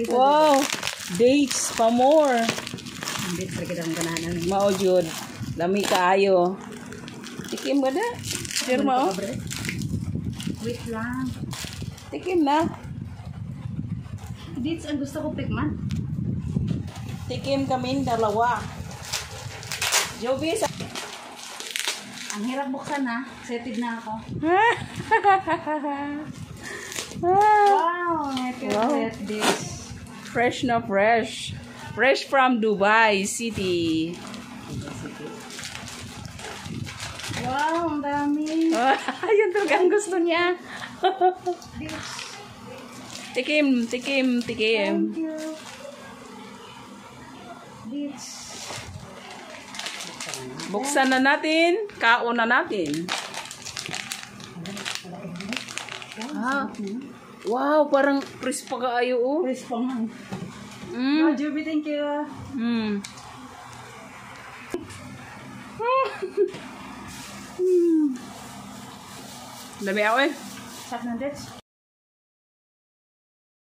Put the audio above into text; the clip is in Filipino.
Wow. Dates pa more. Dates lagi daw kananan. Mao jud. Lami kaayo. Tikim ba na? Sure mo? Wait lang. Tikim na. Dates ang gusto ko pikman. Tikim kami dalawa. Joby, Ang hirap buksan ha. Excited na ako. Wow, my favorite dish. Fresh na fresh. Fresh from Dubai City. Wow, ang dami. Ayun talaga ang gusto niya. Tikim. Thank you. Dish. Buksan na natin. Kaon na natin. Wow, parang crisp pa kaayo oh. Crisp pa nga. Mm. Joby, thank you. Mm. Dami ako eh. Sarap ng dates.